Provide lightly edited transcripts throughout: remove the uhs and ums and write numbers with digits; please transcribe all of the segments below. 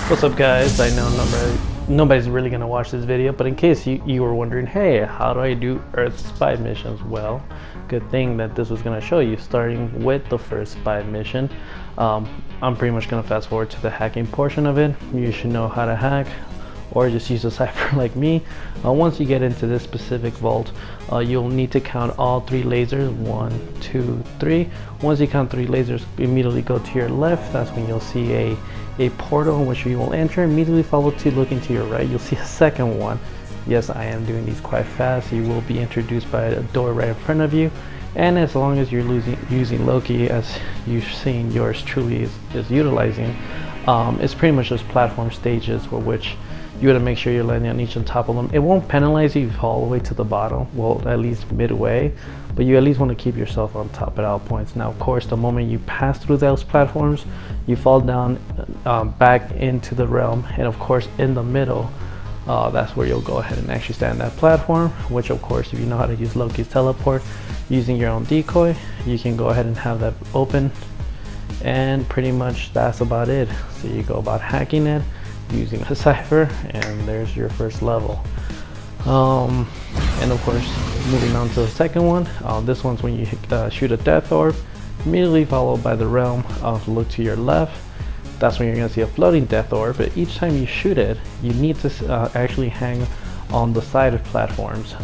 What's up, guys? I know nobody's really gonna watch this video, but in case you were wondering, hey, how do I do Earth spy missions? Well, good thing that this was gonna show you, starting with the first spy mission. I'm pretty much gonna fast forward to the hacking portion of it. You should know how to hack, or just use a cipher like me. Once you get into this specific vault, you'll need to count all 3 lasers. 1, 2, 3. Once you count 3 lasers, immediately go to your left. That's when you'll see a portal in which you will enter. Immediately follow to looking to your right, you'll see a second one. Yes, I am doing these quite fast. You will be introduced by a door right in front of you, and as long as you're using Loki, as you've seen yours truly is utilizing, it's pretty much just platform stages for which you gotta make sure you're landing on each on top of them. It won't penalize you if you fall all the way to the bottom, well, at least midway, but you at least want to keep yourself on top at all points. Now, of course, the moment you pass through those platforms, you fall down back into the realm, and of course in the middle, that's where you'll go ahead and actually stand that platform, which of course, if you know how to use Loki's teleport using your own decoy, you can go ahead and have that open, and pretty much that's about it. So you go about hacking it using a cipher, and there's your first level. And of course, moving on to the second one, this one's when you shoot a death orb, immediately followed by the realm. Look to your left, that's when you're going to see a floating death orb, but each time you shoot it, you need to actually hang on the side of platforms,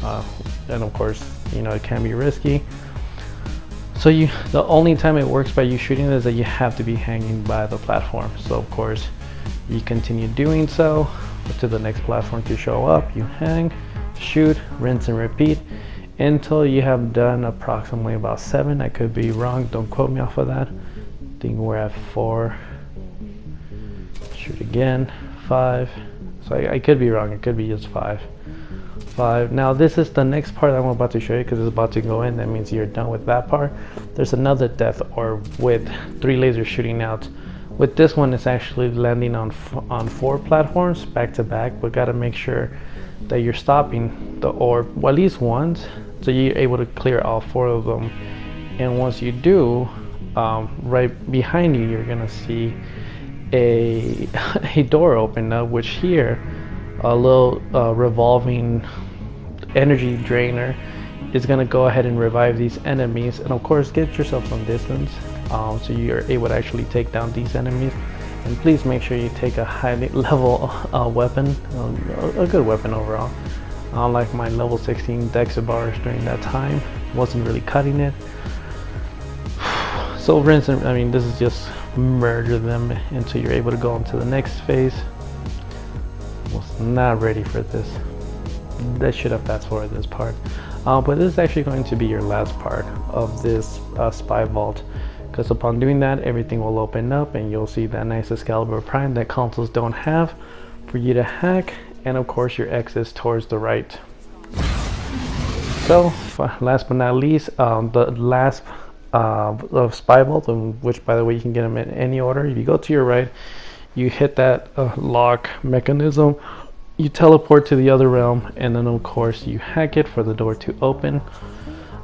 and of course, you know, it can be risky. So the only time it works by you shooting it is that you have to be hanging by the platform. So of course, you continue doing so to the next platform to show up. You hang, shoot, rinse and repeat until you have done approximately about 7. I could be wrong, don't quote me off of that. I think we're at 4. Shoot again, 5. So I could be wrong, it could be just 5. Now this is the next part that I'm about to show you, because it's about to go in. That means you're done with that part. There's another death orb with 3 lasers shooting out. With this one, it's actually landing on 4 platforms back to back, but gotta make sure that you're stopping the orb, well, at least once, so you're able to clear all 4 of them. And once you do, right behind you, you're gonna see a door open up, which here, a little revolving energy drainer is gonna go ahead and revive these enemies, and of course, get yourself some distance. So you're able to actually take down these enemies, and please make sure you take a high level weapon, a good weapon overall. Like my level 16 dex bars during that time wasn't really cutting it. So rinse and, I mean, this is just murder them until you're able to go into the next phase. Was not ready for this. They should have fast forwarded this part. But this is actually going to be your last part of this spy vault, because upon doing that, everything will open up and you'll see that nice Excalibur Prime that consoles don't have for you to hack, and of course your exit towards the right. So last but not least, the last of spy vault, which by the way you can get them in any order. If you go to your right, you hit that lock mechanism, you teleport to the other realm, and then of course you hack it for the door to open.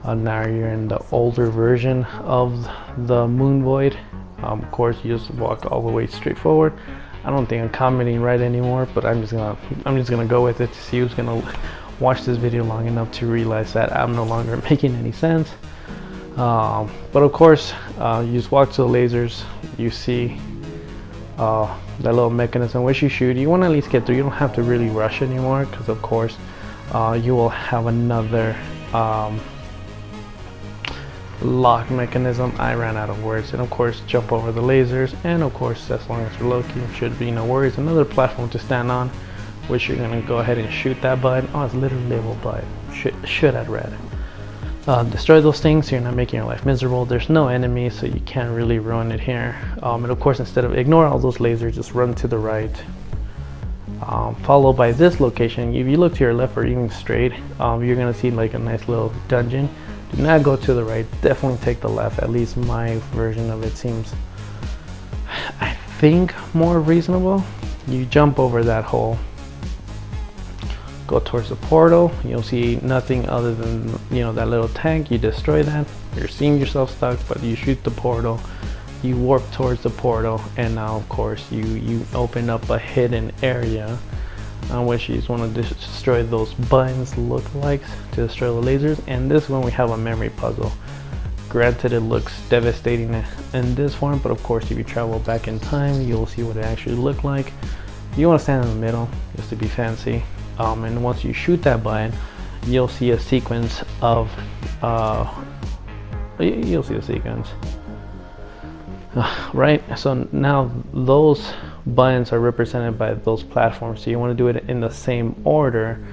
Now you're in the older version of the moon void. Of course, you just walk all the way straight forward. I don't think I'm commenting right anymore, but I'm just gonna go with it to see who's gonna watch this video long enough to realize that I'm no longer making any sense. But of course, you just walk to the lasers. You see that little mechanism which you shoot. You want to at least get through. You don't have to really rush anymore, because of course you will have another lock mechanism. I ran out of words. And of course, jump over the lasers, and of course, as long as you're Loki, should be no worries. Another platform to stand on, which you're gonna go ahead and shoot that button. Oh, it's literally labeled by should have read. Destroy those things so you're not making your life miserable. There's no enemies, so you can't really ruin it here. And of course, instead of ignore all those lasers, just run to the right, followed by this location. If you look to your left or even straight, you're gonna see like a nice little dungeon. Do not go to the right, definitely take the left. At least my version of it seems, I think, more reasonable. You jump over that hole, go towards the portal. You'll see nothing other than, you know, that little tank. You destroy that. You're seeing yourself stuck, but you shoot the portal. you warp towards the portal, and now of course you open up a hidden area on which you just want to destroy those buttons lookalikes to destroy the lasers. And this one we have a memory puzzle. Granted, it looks devastating in this form, but of course if you travel back in time, you'll see what it actually looked like. You want to stand in the middle just to be fancy, and once you shoot that button, you'll see a sequence of right. So now those buttons are represented by those platforms, so you want to do it in the same order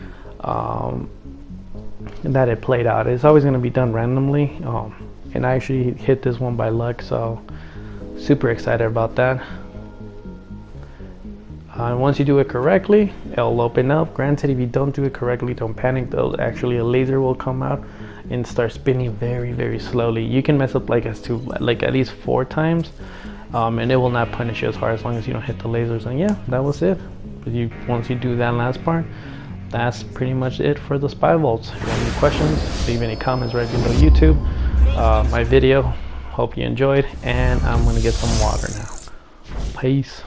that it played out. It's always going to be done randomly, and I actually hit this one by luck, so super excited about that. And once you do it correctly, it'll open up. Granted, if you don't do it correctly, don't panic. Though actually a laser will come out and start spinning very slowly. You can mess up like at least 4 times, and it will not punish you as hard as long as you don't hit the lasers. And yeah, that was it. Once you do that last part, that's pretty much it for the spy vaults. If you have any questions, leave any comments right below YouTube. My video. Hope you enjoyed, and I'm gonna get some water now. Peace.